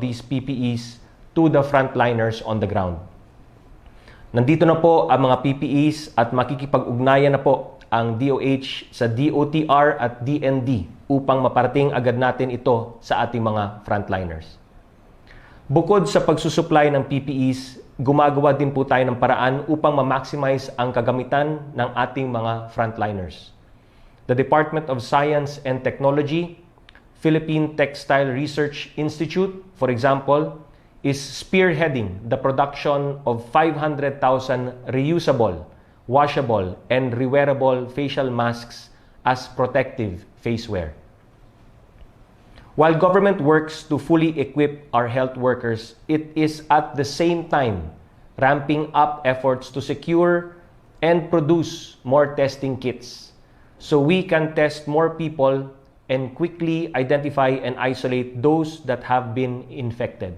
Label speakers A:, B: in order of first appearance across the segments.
A: these PPEs to the frontliners on the ground. Nandito na po ang mga PPEs at makikipag-ugnayan na po ang DOH sa DOTR at DND upang maparating agad natin ito sa ating mga frontliners. Bukod sa pagsusupply ng PPEs, gumagawa din po tayo ng paraan upang ma-maximize ang kagamitan ng ating mga frontliners. The Department of Science and Technology, Philippine Textile Research Institute, for example, is spearheading the production of 500,000 reusable, washable, and rewearable facial masks as protective faceware. While government works to fully equip our health workers, it is at the same time ramping up efforts to secure and produce more testing kits so we can test more people and quickly identify and isolate those that have been infected.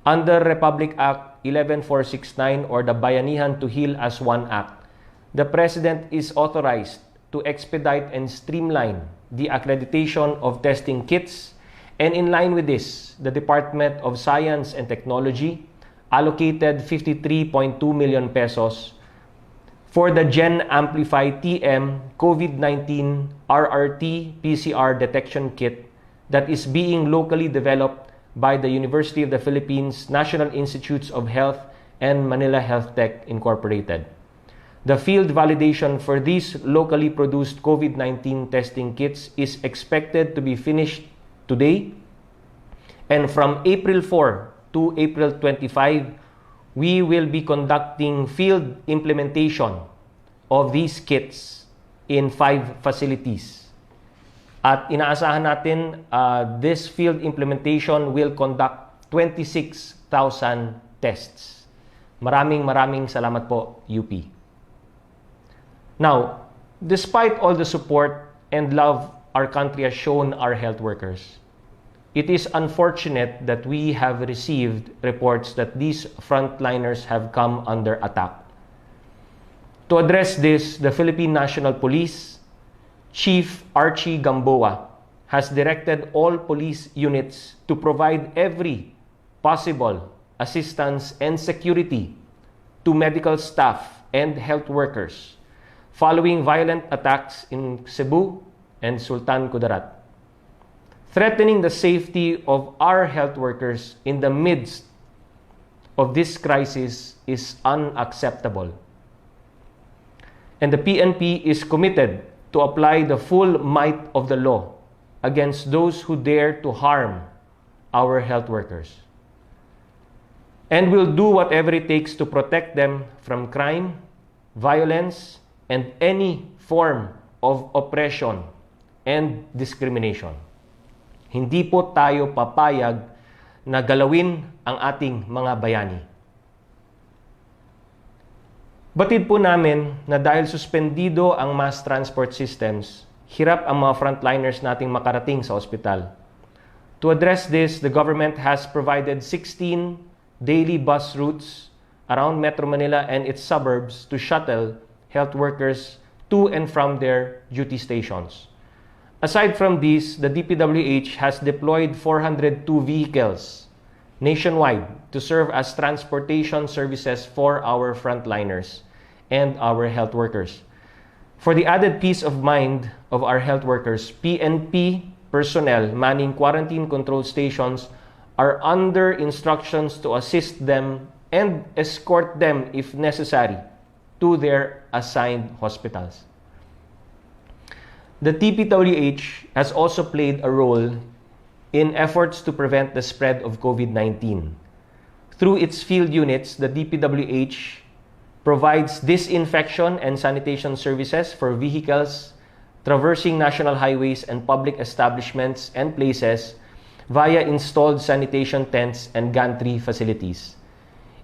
A: Under Republic Act 11469 or the Bayanihan to Heal as One Act, the President is authorized to expedite and streamline the accreditation of testing kits, and in line with this, the Department of Science and Technology allocated 53.2 million pesos for the Gen Amplify TM COVID-19 RRT-PCR detection kit that is being locally developed by the University of the Philippines National Institutes of Health and Manila Health Tech Incorporated. The field validation for these locally produced COVID-19 testing kits is expected to be finished today, and from April 4 to April 25, we will be conducting field implementation of these kits in 5 facilities. At inaasahan natin, this field implementation will conduct 26,000 tests. Maraming salamat po, UP. Now, despite all the support and love our country has shown our health workers, it is unfortunate that we have received reports that these frontliners have come under attack. To address this, the Philippine National Police, Chief Archie Gamboa, has directed all police units to provide every possible assistance and security to medical staff and health workers following violent attacks in Cebu and Sultan Kudarat. Threatening the safety of our health workers in the midst of this crisis is unacceptable. And the PNP is committed to apply the full might of the law against those who dare to harm our health workers. And will do whatever it takes to protect them from crime, violence, and any form of oppression and discrimination. Hindi po tayo papayag na galawin ang ating mga bayani. Batid po namin na dahil suspendido ang mass transport systems, hirap ang mga frontliners nating makarating sa ospital. To address this, the government has provided 16 daily bus routes around Metro Manila and its suburbs to shuttle health workers to and from their duty stations. Aside from these, the DPWH has deployed 402 vehicles nationwide to serve as transportation services for our frontliners and our health workers. For the added peace of mind of our health workers, PNP personnel manning quarantine control stations are under instructions to assist them and escort them if necessary to their assigned hospitals. The DPWH has also played a role in efforts to prevent the spread of COVID-19. Through its field units, the DPWH provides disinfection and sanitation services for vehicles traversing national highways and public establishments and places via installed sanitation tents and gantry facilities.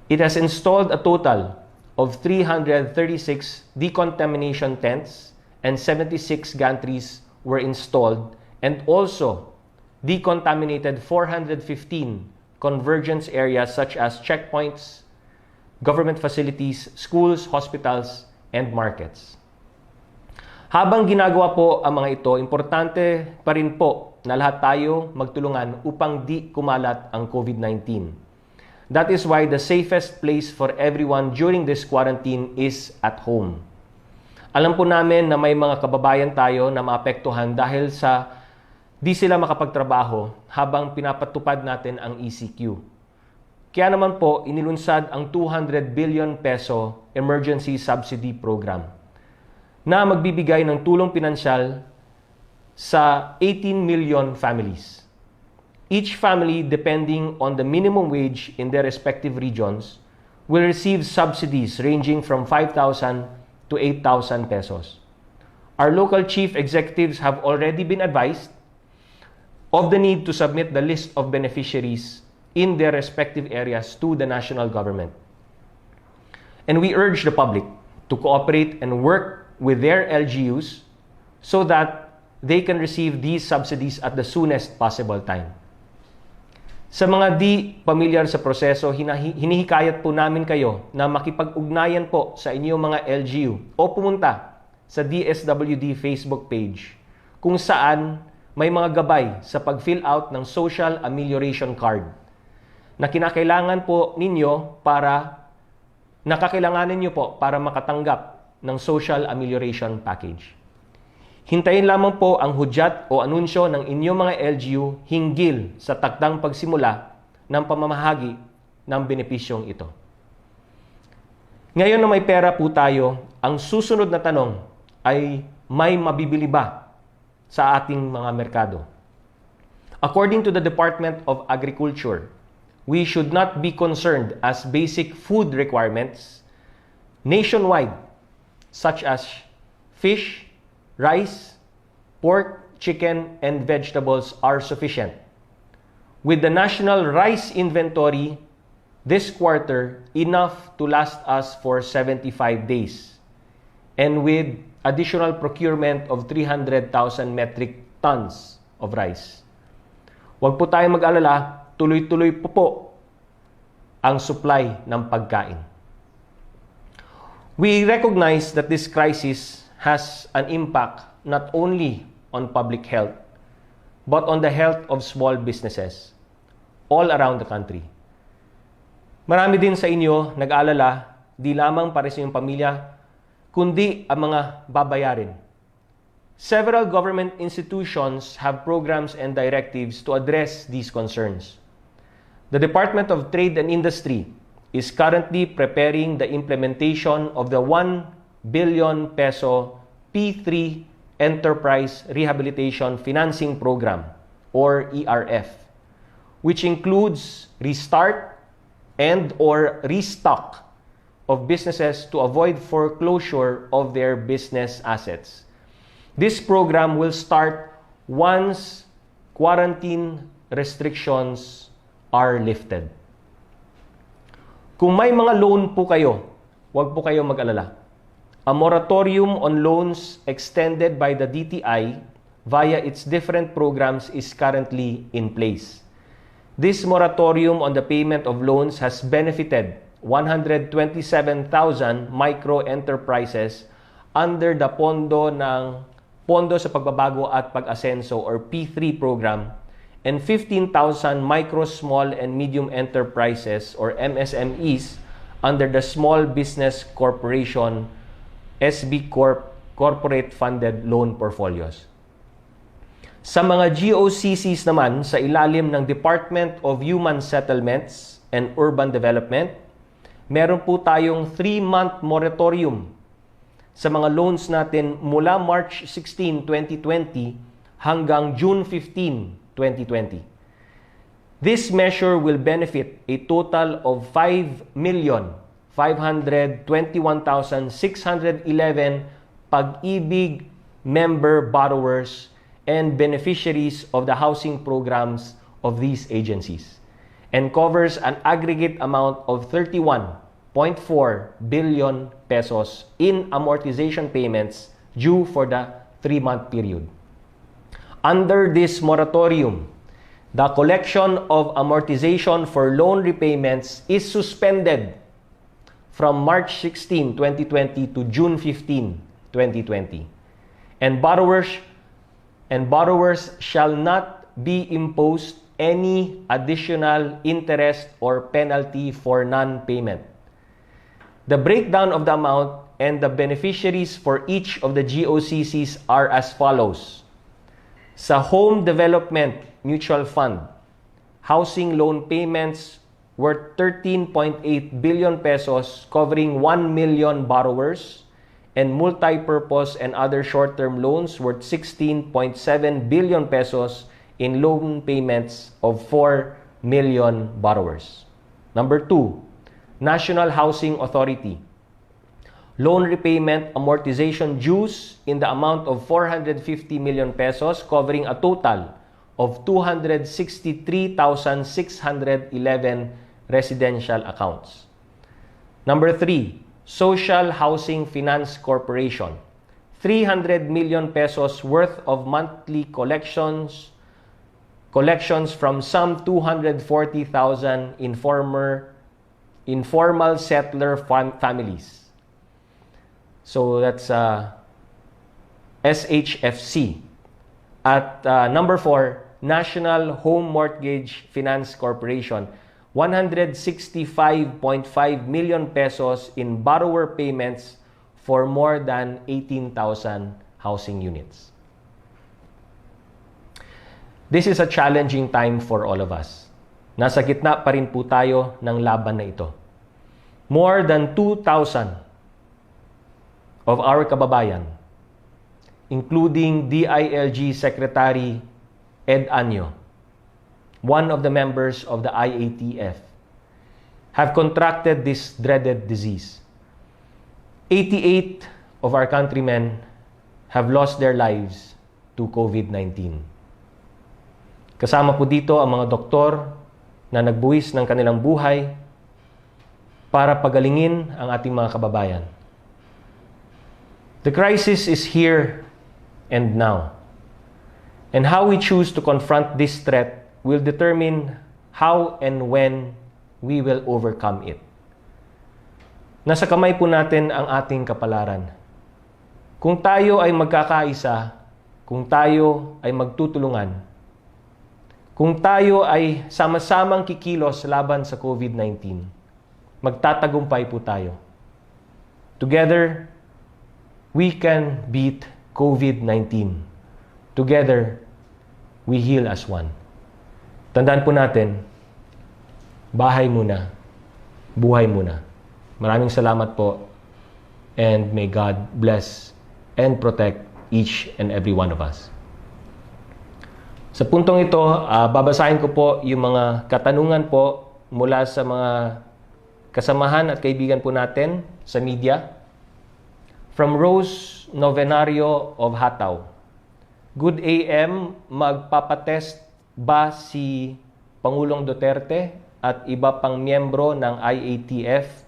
A: It has installed a total of 336 decontamination tents and 76 gantries were installed, and also decontaminated 415 convergence areas such as checkpoints, government facilities, schools, hospitals, and markets. Habang ginagawa po ang mga ito, importante pa rin po na lahat tayo magtulungan upang di kumalat ang COVID-19. That is why the safest place for everyone during this quarantine is at home. Alam po namin na may mga kababayan tayo na maapektuhan dahil sa di sila makapagtrabaho habang pinapatupad natin ang ECQ. Kaya naman po, inilunsad ang 200 billion peso Emergency Subsidy Program na magbibigay ng tulong pinansyal sa 18 million families. Each family, depending on the minimum wage in their respective regions, will receive subsidies ranging from 5,000 to 8,000 pesos. Our local chief executives have already been advised of the need to submit the list of beneficiaries in their respective areas to the national government. And we urge the public to cooperate and work with their LGUs so that they can receive these subsidies at the soonest possible time. Sa mga di pamilyar sa proseso, hinihikayat po namin kayo na makipag-ugnayan po sa inyong mga LGU o pumunta sa DSWD Facebook page kung saan may mga gabay sa pag-fill out ng Social Amelioration Card na kinakailangan po ninyo nakakailanganin nyo po para makatanggap ng Social Amelioration Package. Hintayin lamang po ang hudyat o anunsyo ng inyong mga LGU hinggil sa takdang pagsimula ng pamamahagi ng benepisyong ito. Ngayon na may pera po tayo, ang susunod na tanong ay may mabibili ba sa ating mga merkado? According to the Department of Agriculture, we should not be concerned as basic food requirements nationwide, such as fish, rice, pork, chicken, and vegetables are sufficient. With the national rice inventory this quarter, enough to last us for 75 days. And with additional procurement of 300,000 metric tons of rice. Huwag po tayong mag-alala, tuloy-tuloy po ang supply ng pagkain. We recognize that this crisis has an impact not only on public health, but on the health of small businesses all around the country. Marami din sa inyo nag-aalala, di lamang para sa inyong pamilya, kundi ang mga babayarin. Several government institutions have programs and directives to address these concerns. The Department of Trade and Industry is currently preparing the implementation of the 1 billion peso P3 Enterprise Rehabilitation Financing Program or ERF, which includes restart and or restock of businesses to avoid foreclosure of their business assets. This program will start once quarantine restrictions are lifted. Kung may mga loan po kayo, huwag po kayo mag-alala. A moratorium on loans extended by the DTI via its different programs is currently in place. This moratorium on the payment of loans has benefited 127,000 micro-enterprises under the Pondo sa Pagbabago at Pag-asenso or P3 program and 15,000 micro, small, and medium enterprises or MSMEs under the Small Business Corporation SB Corp Corporate Funded Loan Portfolios. Sa mga GOCCs naman sa ilalim ng Department of Human Settlements and Urban Development, meron po tayong 3-month moratorium sa mga loans natin mula March 16, 2020 hanggang June 15, 2020. This measure will benefit a total of 5,521,611 Pag-ibig member borrowers and beneficiaries of the housing programs of these agencies and covers an aggregate amount of 31.4 billion pesos in amortization payments due for the 3-month period. Under this moratorium, the collection of amortization for loan repayments is suspended from March 16, 2020 to June 15, 2020. And borrowers and borrowers shall not be imposed any additional interest or penalty for non-payment. The breakdown of the amount and the beneficiaries for each of the GOCCs are as follows. Sa Home Development Mutual Fund, housing loan payments worth 13.8 billion pesos covering 1 million borrowers, and multi-purpose and other short-term loans worth 16.7 billion pesos in loan payments of 4 million borrowers. Number 2, National Housing Authority. Loan repayment amortization dues in the amount of 450 million pesos covering a total of 263,611 residential accounts. Number 3, Social Housing Finance Corporation. 300 million pesos worth of monthly collections from some 240,000 informal settler families. So that's SHFC. At number 4, National Home Mortgage Finance Corporation. 165.5 million pesos in borrower payments for more than 18,000 housing units. This is a challenging time for all of us. Nasa gitna pa rin po tayo ng laban na ito. More than 2,000 of our kababayan, including DILG Secretary Ed Año, one of the members of the IATF, have contracted this dreaded disease. 88 of our countrymen have lost their lives to COVID-19. Kasama po dito ang mga doktor na nagbuwis ng kanilang buhay para pagalingin ang ating mga kababayan. The crisis is here and now. And how we choose to confront this threat will determine how and when we will overcome it. Nasa kamay po natin ang ating kapalaran. Kung tayo ay magkakaisa, kung tayo ay magtutulungan, kung tayo ay sama-samang kikilos laban sa COVID-19, magtatagumpay po tayo. Together, we can beat COVID-19. Together, we heal as one. Tandaan po natin, bahay muna, buhay muna. Maraming salamat po, and may God bless and protect each and every one of us. Sa puntong ito, babasahin ko po yung mga katanungan po mula sa mga kasamahan at kaibigan po natin sa media. From Rose Novenario of Hataw. Good AM, magpapatest ba si Pangulong Duterte at iba pang miyembro ng IATF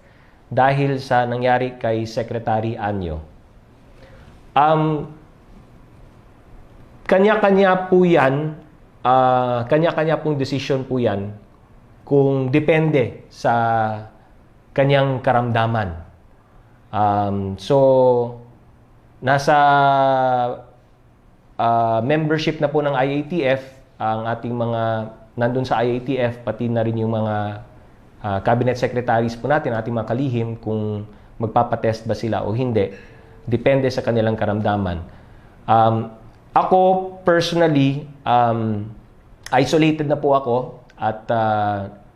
A: dahil sa nangyari kay Secretary Año? Kanya-kanya po yan, kanya-kanya pong decision po yan kung depende sa kanyang karamdaman. So, nasa membership na po ng IATF ang ating mga nandun sa IATF, pati na rin yung mga cabinet secretaries po natin, ating mga kalihim, kung magpapatest ba sila o hindi. Depende sa kanilang karamdaman. Ako, personally, isolated na po ako at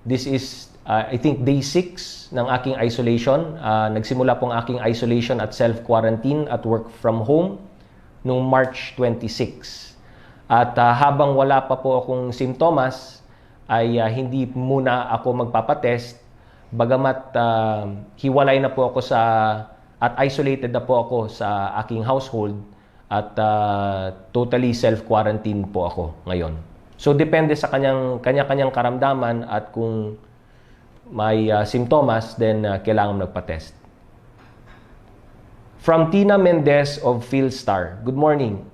A: this is, I think, day 6 ng aking isolation. Nagsimula pong aking isolation at self-quarantine at work from home noong March 26. At habang wala pa po akong simptomas, ay hindi muna ako magpapatest. Bagamat hiwalay na po ako at isolated na po ako sa aking household at totally self-quarantine po ako ngayon. So depende sa kanya-kanyang karamdaman at kung may simptomas, then kailangan magpa-test. From Tina Mendez of Philstar. Good morning.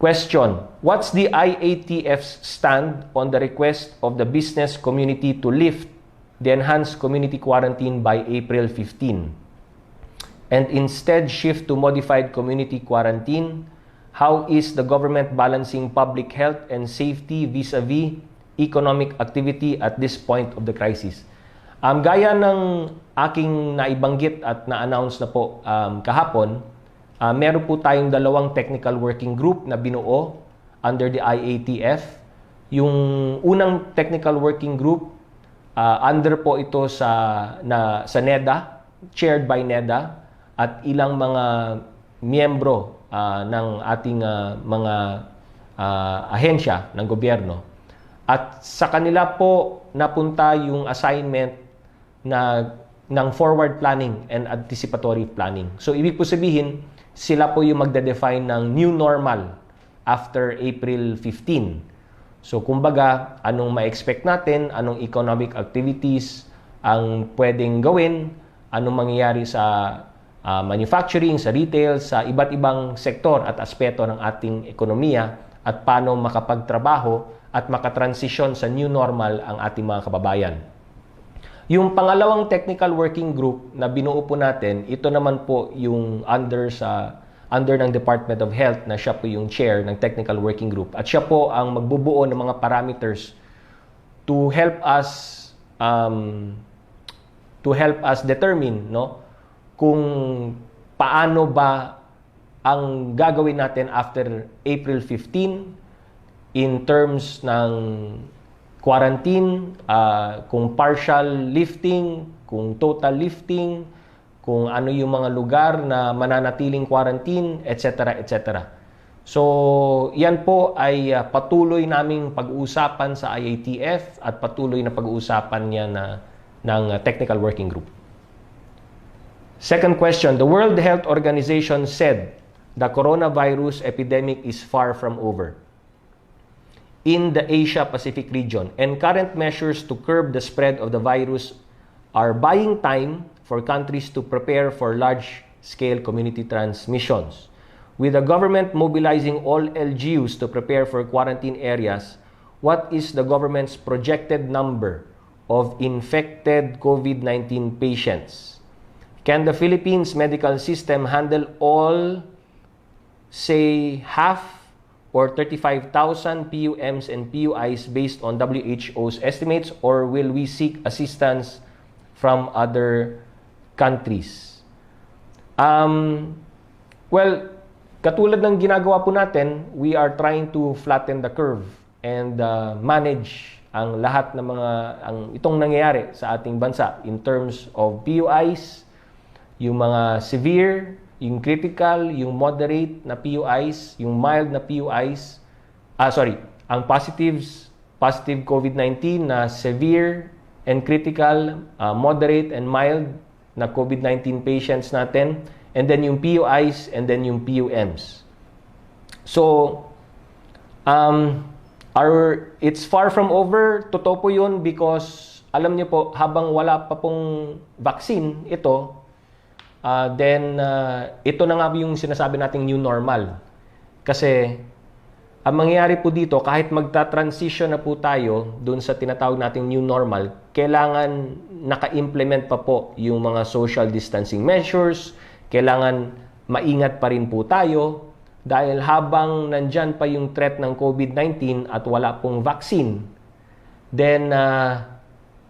A: Question: what's the IATF's stand on the request of the business community to lift the enhanced community quarantine by April 15 and instead shift to modified community quarantine How is the government balancing public health and safety vis-a-vis economic activity at this point of the crisis? Gaya ng aking naibanggit at na-announce na po kahapon, meron po tayong dalawang technical working group na binuo under the IATF. Yung unang technical working group, under po ito sa NEDA, chaired by NEDA, at ilang mga miyembro ng ating mga ahensya ng gobyerno. At sa kanila po napunta yung assignment ng forward planning and anticipatory planning. So ibig po sabihin, sila po yung magde-define ng new normal after April 15. So kumbaga, anong ma-expect natin, anong economic activities ang pwedeng gawin, anong mangyayari sa manufacturing, sa retail, sa iba't ibang sektor at aspeto ng ating ekonomiya, at paano makapagtrabaho at makatransition sa new normal ang ating mga kababayan. Yung pangalawang technical working group na binuo po natin, ito naman po yung under ng Department of Health, na siya po yung chair ng technical working group, at siya po ang magbubuo ng mga parameters to help us determine, no, kung paano ba ang gagawin natin after April 15 in terms ng quarantine, kung partial lifting, kung total lifting, kung ano yung mga lugar na mananatiling quarantine, etc. etc. So, yan po ay patuloy naming pag-uusapan sa IATF at patuloy na pag-uusapan niya ng technical working group. Second question, the World Health Organization said the coronavirus epidemic is far from over in the Asia-Pacific region, and current measures to curb the spread of the virus are buying time for countries to prepare for large-scale community transmissions. With the government mobilizing all LGUs to prepare for quarantine areas, what is the government's projected number of infected COVID-19 patients? Can the Philippines medical system handle all, say, half or 35,000 PUMs and PUIs based on WHO's estimates, or will we seek assistance from other countries? Well, katulad ng ginagawa po natin, we are trying to flatten the curve and manage ang lahat ng itong nangyayari sa ating bansa in terms of PUIs, yung mga severe, yung critical, yung moderate na PUIs, yung mild na PUIs, ang positive COVID-19 na severe and critical, moderate and mild na COVID-19 patients natin, and then yung PUIs, and then yung PUMs. So, it's far from over. Totoo po yun because, alam niyo po, habang wala pa pong vaccine ito, ito na nga yung sinasabi nating new normal. Kasi, ang mangyayari po dito, kahit magta-transition na po tayo dun sa tinatawag nating new normal, kailangan naka-implement pa po yung mga social distancing measures, kailangan maingat pa rin po tayo, dahil habang nandyan pa yung threat ng COVID-19 at wala pong vaccine, then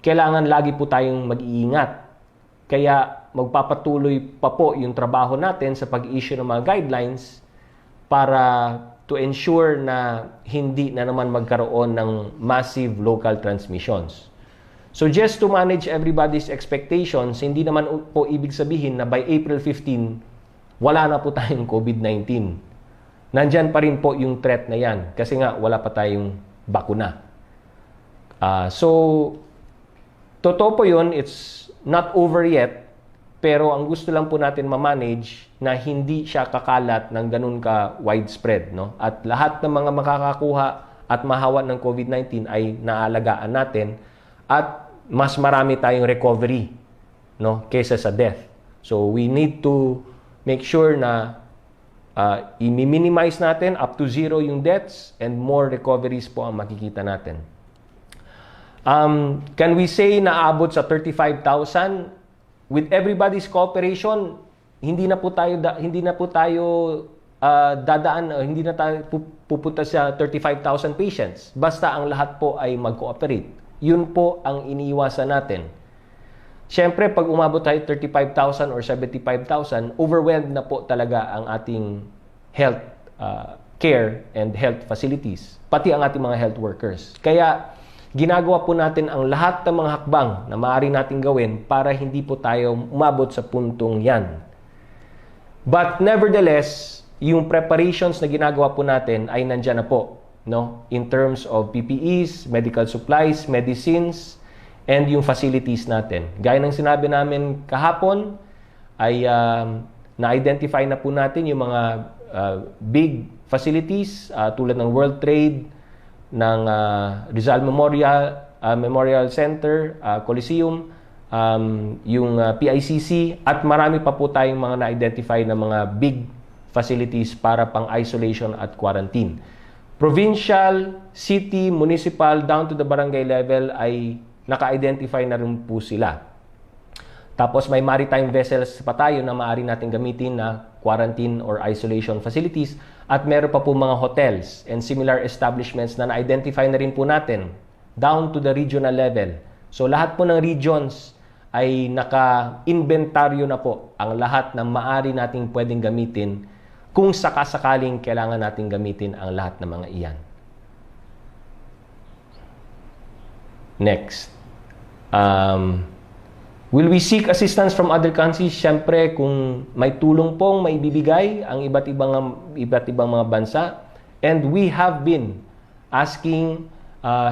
A: kailangan lagi po tayong mag-iingat. Kaya magpapatuloy pa po yung trabaho natin sa pag-issue ng mga guidelines para to ensure na hindi na naman magkaroon ng massive local transmissions. So just to manage everybody's expectations, hindi naman po ibig sabihin na by April 15, wala na po tayong COVID-19. Nandyan pa rin po yung threat na yan kasi nga wala pa tayong bakuna. So, totoo po yun, it's not over yet, pero ang gusto lang po natin ma-manage na hindi siya kakalat ng ganun ka widespread, no? At lahat ng mga makakakuha at mahawa ng COVID-19 ay naalagaan natin at mas marami tayong recovery, no, kaysa sa death. So we need to make sure na i-minimize natin up to zero yung deaths and more recoveries po ang makikita natin. Can we say na abot sa 35,000? With everybody's cooperation, hindi na po tayo hindi na tayo pupunta sa 35,000 patients. Basta ang lahat po ay mag-cooperate. Yun po ang iniiwasan natin. Siyempre, pag umabot tayo 35,000 or 75,000, overwhelmed na po talaga ang ating health care and health facilities, pati ang ating mga health workers. Kaya, ginagawa po natin ang lahat ng mga hakbang na maaari nating gawin para hindi po tayo umabot sa puntong yan. But nevertheless, yung preparations na ginagawa po natin ay nandyan na po, no? In terms of PPEs, medical supplies, medicines, and yung facilities natin. Gaya ng sinabi namin kahapon, ay na-identify na po natin yung mga big facilities tulad ng World Trade, ng Rizal Memorial Center, Coliseum, yung PICC, at marami pa po tayong mga na-identify na mga big facilities para pang isolation at quarantine. Provincial, city, municipal, down to the barangay level ay naka-identify na rin po sila. Tapos may maritime vessels pa tayo na maaari natin gamitin na quarantine or isolation facilities, at meron pa po mga hotels and similar establishments na na-identify na rin po natin down to the regional level. So lahat po ng regions ay naka-inventaryo na po ang lahat ng maaari nating pwedeng gamitin kung sakasakaling kailangan nating gamitin ang lahat ng mga iyan. Next. Will we seek assistance from other countries? Siyempre, kung may tulong pong may bibigay ang iba't ibang mga bansa. And we have been asking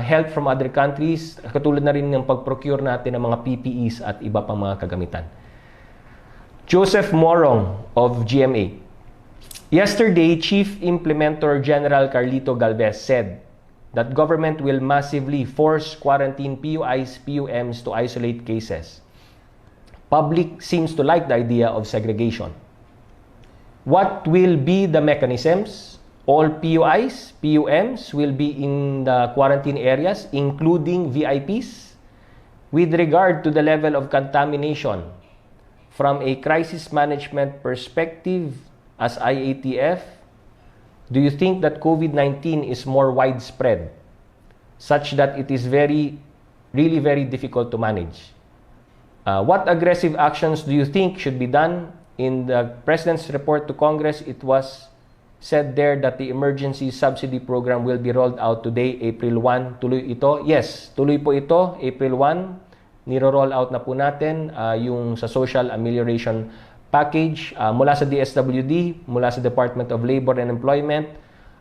A: help from other countries, katulad na rin ng pag-procure natin ng mga PPEs at iba pang mga kagamitan. Joseph Morong of GMA. Yesterday, Chief Implementor General Carlito Galvez said that government will massively force quarantine PUIs, PUMs to isolate cases. Public seems to like the idea of segregation. What will be the mechanisms? All PUIs, PUMs will be in the quarantine areas, including VIPs. With regard to the level of contamination, from a crisis management perspective as IATF, do you think that COVID-19 is more widespread, such that it is really very difficult to manage? What aggressive actions do you think should be done? In the President's report to Congress, it was said there that the emergency subsidy program will be rolled out today, April 1. Tuloy ito? Yes, tuloy po ito, April 1. Niro-roll out na po natin yung sa social amelioration package mula sa DSWD, mula sa Department of Labor and Employment.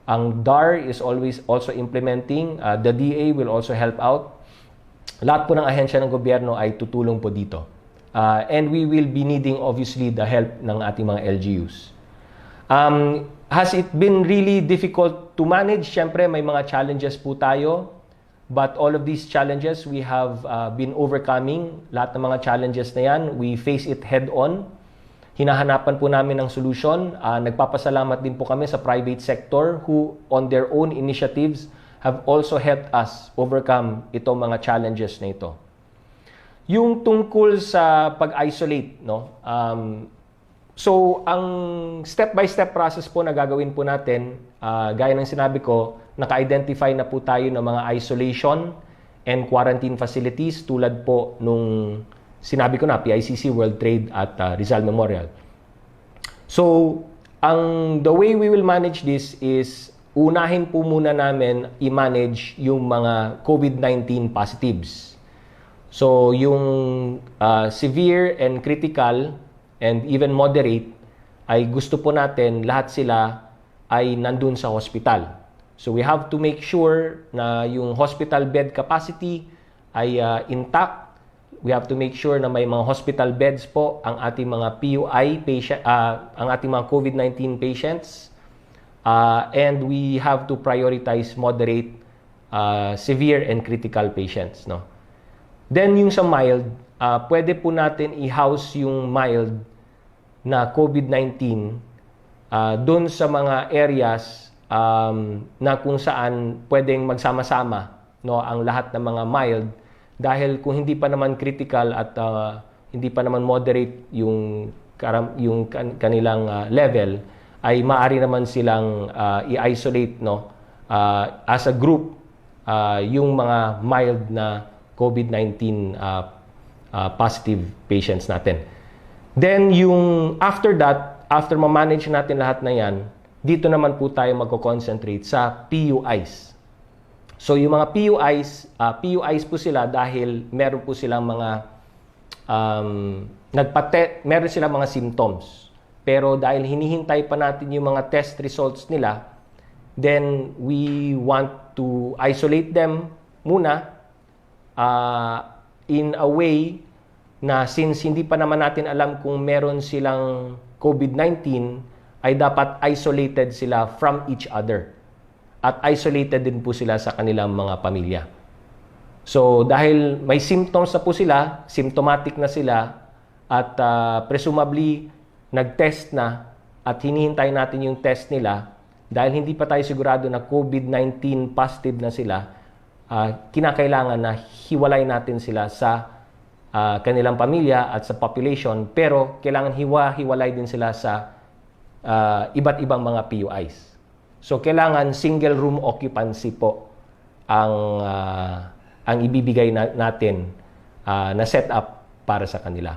A: Ang DAR is also implementing. The DA will also help out. Lahat po ng ahensya ng gobyerno ay tutulong po dito. And we will be needing obviously the help ng ating mga LGUs. Has it been really difficult to manage? Siyempre, may mga challenges po tayo. But all of these challenges, we have been overcoming. Lahat ng mga challenges na yan, we face it head-on. Hinahanapan po namin ng solusyon. Nagpapasalamat din po kami sa private sector who, on their own initiatives, have also helped us overcome itong mga challenges na ito. Yung tungkol sa pag-isolate, no? So, ang step-by-step process po na gagawin po natin, gaya ng sinabi ko, naka-identify na po tayo ng mga isolation and quarantine facilities tulad po nung sinabi ko na, PICC, World Trade at Rizal Memorial. So, the way we will manage this is unahin po muna namin i-manage yung mga COVID-19 positives. So, yung severe and critical and even moderate, ay gusto po natin lahat sila ay nandun sa hospital. So we have to make sure na yung hospital bed capacity ay intact. We have to make sure na may mga hospital beds po ang ating mga PUI patient, ang ating mga COVID-19 patients. And we have to prioritize moderate, severe and critical patients, no? Then yung sa mild, pwede po natin i-house yung mild na COVID-19 doon sa mga areas na kung saan pwedeng magsama-sama, no, ang lahat ng mga mild, dahil kung hindi pa naman critical at hindi pa naman moderate yung kanilang level, ay maaari naman silang i-isolate, no, as a group, yung mga mild na COVID-19 positive patients natin. Then yung after that, after ma-manage natin lahat na yan, dito naman po tayo magko-concentrate sa PUIs. So yung mga PUIs po sila dahil meron po silang mga meron silang mga symptoms. Pero dahil hinihintay pa natin yung mga test results nila, then we want to isolate them muna in a way na since hindi pa naman natin alam kung meron silang COVID-19, ay dapat isolated sila from each other. At isolated din po sila sa kanilang mga pamilya. So dahil may symptoms na po sila, symptomatic na sila, at presumably nag-test na at hinihintay natin yung test nila, dahil hindi pa tayo sigurado na COVID-19 positive na sila, kinakailangan na hiwalay natin sila sa kanilang pamilya at sa population, pero kailangan hiwa-hiwalay din sila sa iba't ibang mga PUIs. So kailangan single room occupancy po ang ibibigay natin na setup para sa kanila.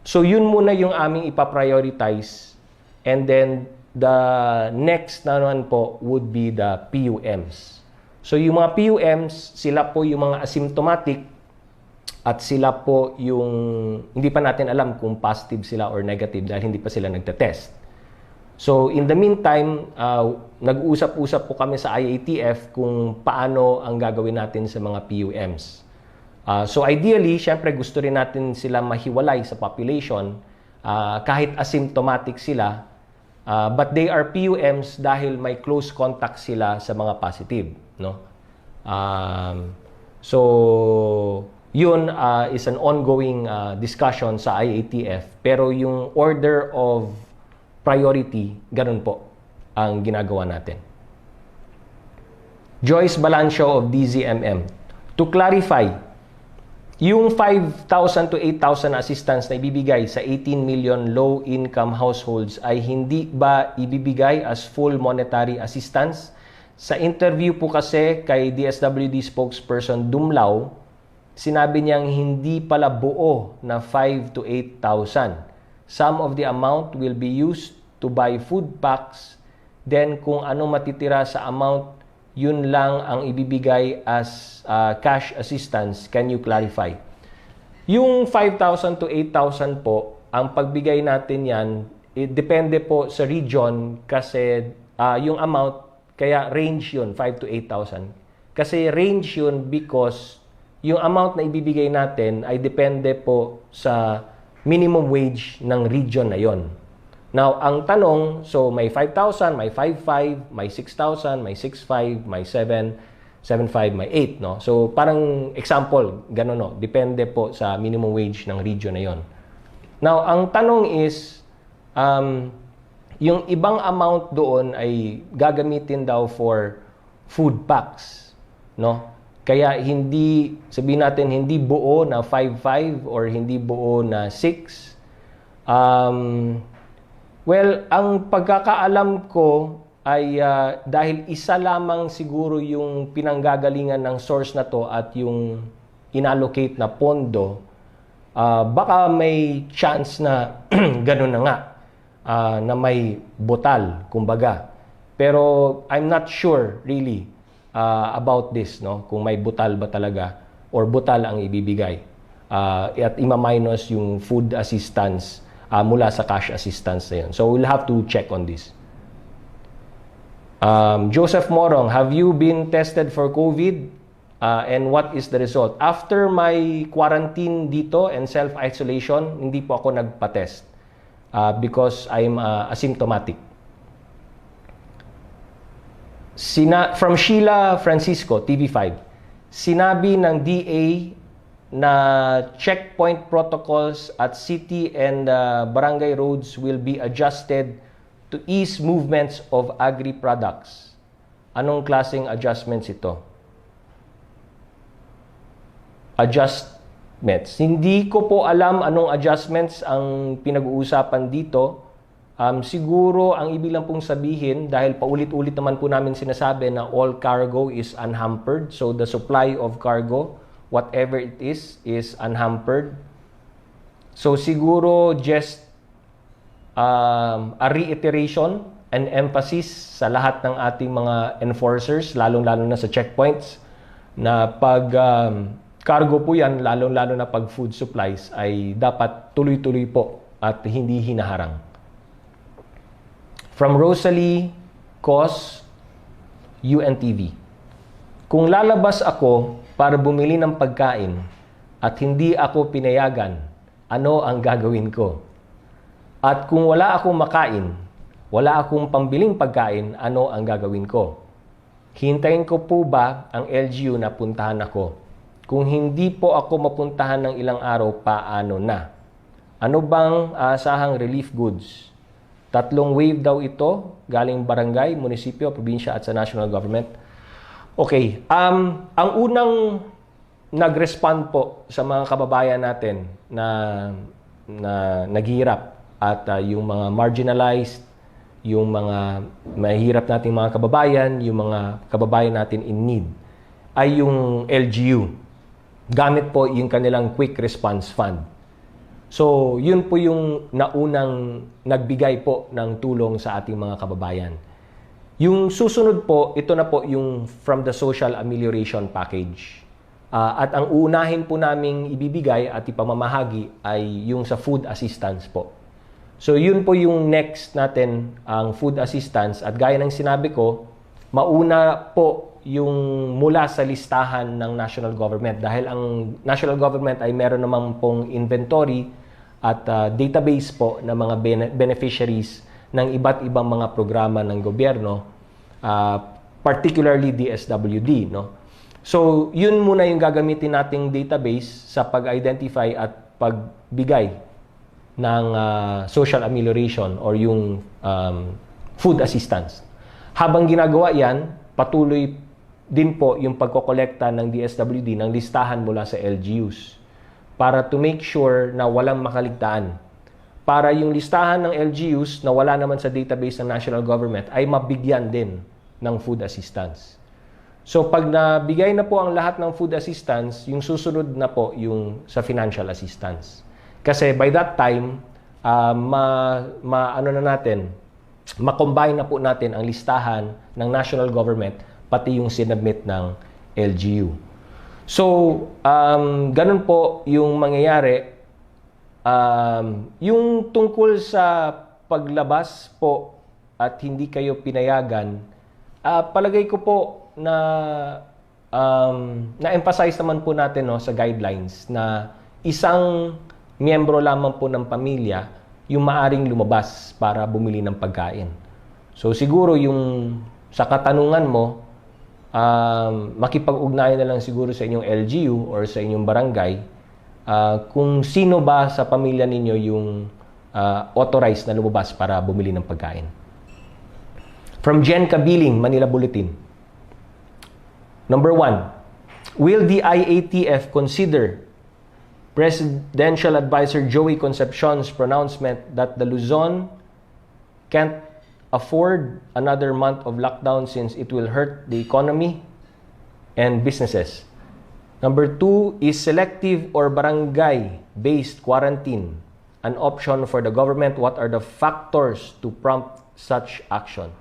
A: So yun muna yung aming ipaprioritize, and then the next na naman po would be the PUMs. So yung mga PUMs, sila po yung mga asymptomatic at sila po yung hindi pa natin alam kung positive sila or negative dahil hindi pa sila nagte-test. So in the meantime, nag-usap-usap po kami sa IATF kung paano ang gagawin natin sa mga PUMs. So ideally, syempre gusto rin natin sila mahiwalay sa population kahit asymptomatic sila, but they are PUMs dahil may close contact sila sa mga positive, no? So yun is an ongoing discussion sa IATF, pero yung order of priority, ganun po ang ginagawa natin. Joyce Balancio of DZMM. To clarify, yung 5,000 to 8,000 assistance na ibibigay sa 18 million low-income households ay hindi ba ibibigay as full monetary assistance? Sa interview po kasi kay DSWD spokesperson Dumlao, sinabi niyang hindi pala buo na 5 to 8,000. Some of the amount will be used to buy food packs. Then kung ano matitira sa amount, yun lang ang ibibigay as cash assistance. Can you clarify? Yung 5,000 to 8,000 po, ang pagbigay natin yan, depende po sa region kasi yung amount, kaya range yun, 5 to 8,000. Kasi range yun because yung amount na ibibigay natin ay depende po sa minimum wage ng region na yon. Now, ang tanong, so may 5,000, may 5,500, may 6,000, may 6,500, may 7,500, may 8, no? So, parang example, gano'n, no? Depende po sa minimum wage ng region na yon. Now, ang tanong is, yung ibang amount doon ay gagamitin daw for food packs, no? Kaya hindi, sabihin natin, hindi buo na 5,500 or hindi buo na 6. Well, ang pagkakaalam ko ay dahil isa lamang siguro yung pinanggagalingan ng source na to at yung inallocate na pondo, baka may chance na gano'n na nga, na may butal, kumbaga. Pero I'm not sure really about this, no? Kung may butal ba talaga or butal ang ibibigay at ima-minus yung food assistance mula sa cash assistance na yun. So we'll have to check on this. Joseph Morong, have you been tested for COVID and what is the result? After my quarantine dito and self-isolation, hindi po ako nagpa-test because I'm asymptomatic. From Sheila Francisco, TV5, sinabi ng DA na checkpoint protocols at city and barangay roads will be adjusted to ease movements of agri-products. Anong klaseng adjustments ito? Adjustments. Hindi ko po alam anong adjustments ang pinag-uusapan dito. Siguro ang ibig lang pong sabihin, dahil paulit-ulit naman po namin sinasabi na all cargo is unhampered. So the supply of cargo, whatever it is unhampered. So siguro just a reiteration and emphasis sa lahat ng ating mga enforcers, lalong-lalo na sa checkpoints, na pag cargo po yan, lalong-lalo na pag food supplies, ay dapat tuloy-tuloy po at hindi hinaharang. From Rosalie Cos, UNTV. Kung lalabas ako para bumili ng pagkain at hindi ako pinayagan, ano ang gagawin ko? At kung wala akong makain, wala akong pambiling pagkain, ano ang gagawin ko? Hintayin ko po ba ang LGU na puntahan ako? Kung hindi po ako mapuntahan ng ilang araw, paano na? Ano bang asahang relief goods? 3 wave daw ito, galing barangay, munisipyo, probinsya at sa national government. Okay, ang unang nag-respond po sa mga kababayan natin na naghihirap at yung mga marginalized, yung mga mahirap nating mga kababayan, yung mga kababayan natin in need, ay yung LGU. Gamit po yung kanilang Quick Response Fund. So, yun po yung naunang nagbigay po ng tulong sa ating mga kababayan. Yung susunod po, ito na po yung from the Social Amelioration Package. At ang unahin po naming ibibigay at ipamamahagi ay yung sa food assistance po. So, yun po yung next natin, ang food assistance. At gaya ng sinabi ko, mauna po yung mula sa listahan ng national government. Dahil ang national government ay meron naman pong inventory at database po ng mga beneficiaries ng iba't ibang mga programa ng gobyerno, particularly DSWD. No? So, yun muna yung gagamitin nating database sa pag-identify at pagbigay ng social amelioration or yung food assistance. Habang ginagawa yan, patuloy din po yung pagkokolekta ng DSWD ng listahan mula sa LGUs para to make sure na walang makaligtaan. Para yung listahan ng LGUs na wala naman sa database ng national government ay mabigyan din ng food assistance. So pag nabigay na po ang lahat ng food assistance, yung susunod na po yung sa financial assistance. Kasi by that time, ma-combine na po natin ang listahan ng national government pati yung sinubmit ng LGU. So, ganun po yung mangyayari. Yung tungkol sa paglabas po at hindi kayo pinayagan, palagay ko po na na-emphasize naman po natin sa guidelines na isang miyembro lamang po ng pamilya yung maaring lumabas para bumili ng pagkain. So, siguro yung sa katanungan mo, makipag-ugnayan na lang siguro sa inyong LGU or sa inyong barangay kung sino ba sa pamilya ninyo yung authorized na lumabas para bumili ng pagkain. From Jen Kabiling, Manila Bulletin. Number 1, will the IATF consider Presidential Advisor Joey Concepcion's pronouncement that the Luzon can't afford another month of lockdown since it will hurt the economy and businesses? Number 2, is selective or barangay-based quarantine an option for the government? What are the factors to prompt such action?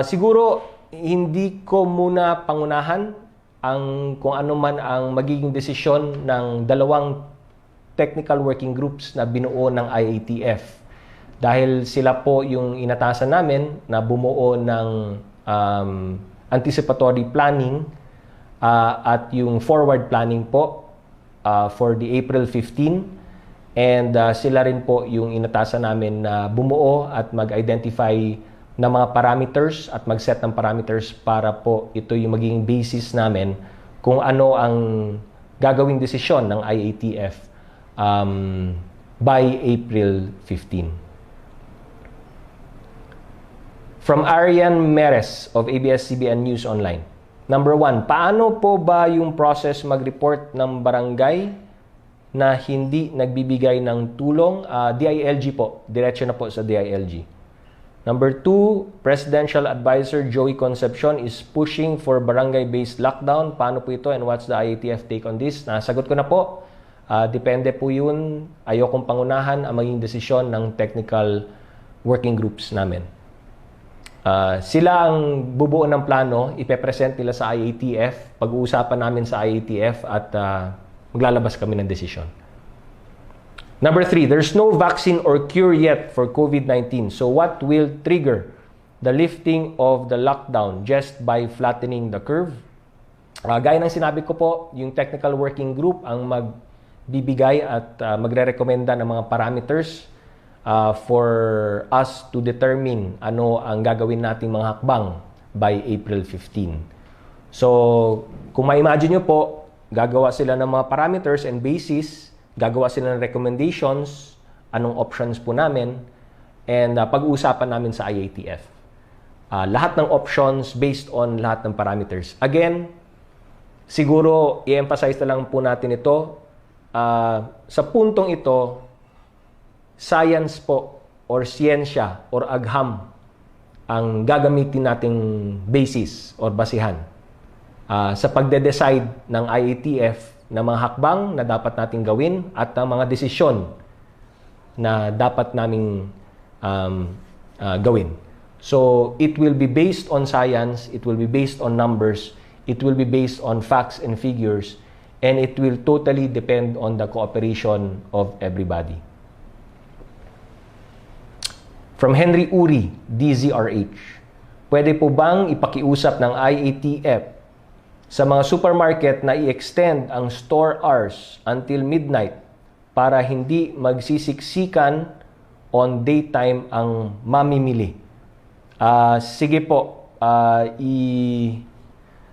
A: Siguro, hindi ko muna pangunahan kung ano man ang magiging desisyon ng dalawang technical working groups na binuo ng IATF. Dahil sila po yung inatasan namin na bumuo ng anticipatory planning at yung forward planning po for the April 15. And sila rin po yung inatasan namin na bumuo at mag-identify ng mga parameters at mag-set ng parameters para po ito yung magiging basis namin kung ano ang gagawing desisyon ng IATF by April 15. From Arian Meres of ABS-CBN News Online. Number 1, paano po ba yung process mag-report ng barangay na hindi nagbibigay ng tulong, DILG po, diretso na po sa DILG. Number 2, Presidential Advisor Joey Concepcion is pushing for barangay-based lockdown. Paano po ito and what's the IATF take on this? Nasagot ko na po. Depende po yun. Ayokong pangunahan ang maging desisyon ng technical working groups namin. Sila ang bubuo ng plano, ipepresent nila sa IATF, pag-uusapan namin sa IATF at maglalabas kami ng desisyon. Number 3, there's no vaccine or cure yet for COVID-19. So what will trigger the lifting of the lockdown just by flattening the curve? Gaya ng sinabi ko po, yung technical working group ang magbibigay at magre-recommenda ng mga parameters for us to determine ano ang gagawin nating mga hakbang by April 15. So, kung ma-imagine nyo po, gagawa sila ng mga parameters and basis, gagawa sila ng recommendations, anong options po namin, and pag-uusapan namin sa IATF. Lahat ng options based on lahat ng parameters. Again, siguro i-emphasize na lang po natin ito. Sa puntong ito, science po or siyensya or agham ang gagamitin nating basis or basihan sa pagde-decide ng IATF na mga hakbang na dapat nating gawin at ang mga desisyon na dapat naming gawin. So, it will be based on science, it will be based on numbers, it will be based on facts and figures, and it will totally depend on the cooperation of everybody. From Henry Uri, DZRH, pwede po bang ipakiusap ng IATF sa mga supermarket na i-extend ang store hours until midnight para hindi magsisiksikan on daytime ang mamimili? Sige po,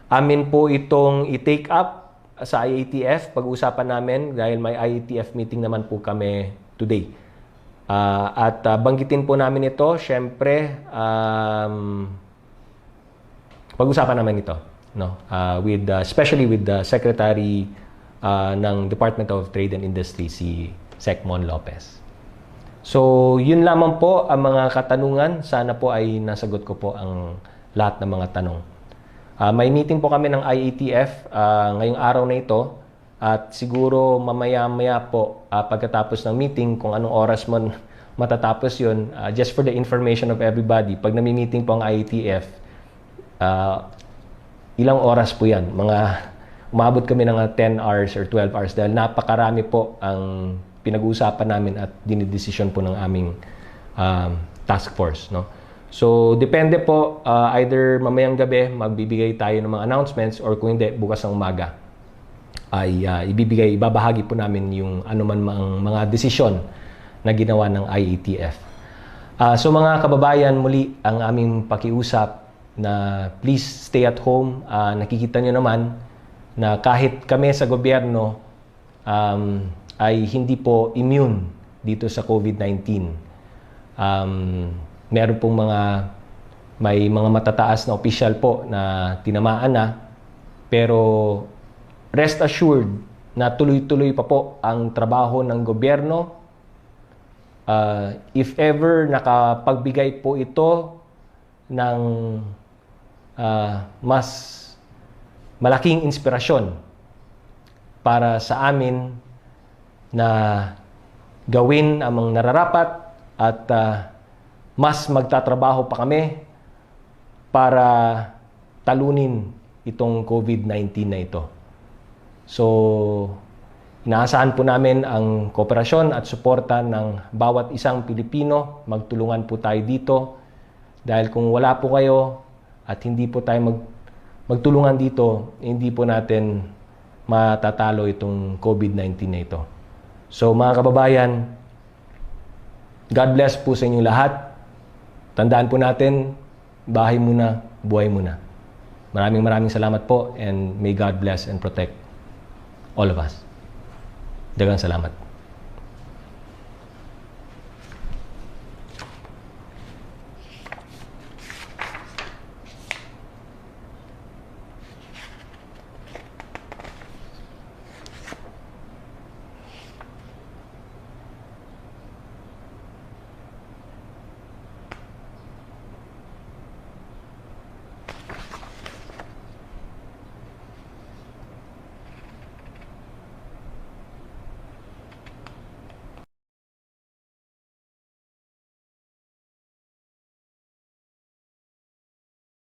A: amin po itong i-take up sa IATF, pag-uusapan namin dahil may IATF meeting naman po kami today. At banggitin po namin ito, syempre, pag-usapan namin ito. No, especially with the Secretary ng Department of Trade and Industry, si Sec Mon Lopez. So, yun lamang po ang mga katanungan. Sana po ay nasagot ko po ang lahat ng mga tanong. May meeting po kami ng IATF ngayong araw na ito at siguro mamaya-maya po pagkatapos ng meeting kung anong oras man matatapos yun. Just for the information of everybody, pag nami-meeting po ang IATF, ilang oras po yan? Umabot kami ng 10 hours or 12 hours dahil napakarami po ang pinag-uusapan namin at dinidesisyon po ng aming task force. No? So, depende po, either mamayang gabi magbibigay tayo ng mga announcements or kung hindi, bukas ng umaga ay ibabahagi po namin yung anuman mga desisyon na ginawa ng IATF. So mga kababayan, muli ang aming pakiusap na please stay at home. Nakikita nyo naman na kahit kami sa gobyerno ay hindi po immune dito sa COVID-19. Meron pong may mga matataas na opisyal po na tinamaan na, pero rest assured na tuloy-tuloy pa po ang trabaho ng gobyerno. If ever nakapagbigay po ito ng mas malaking inspirasyon para sa amin na gawin ang mga nararapat at mas magtatrabaho pa kami para talunin itong COVID-19 na ito. So, inaasahan po namin ang kooperasyon at suporta ng bawat isang Pilipino. Magtulungan po tayo dito dahil kung wala po kayo at hindi po tayo magtulungan dito, hindi po natin matatalo itong COVID-19 na ito. So mga kababayan, God bless po sa inyong lahat. Tandaan po natin, bahay muna, buhay muna. Maraming salamat po and may God bless and protect all of us. Daghang salamat.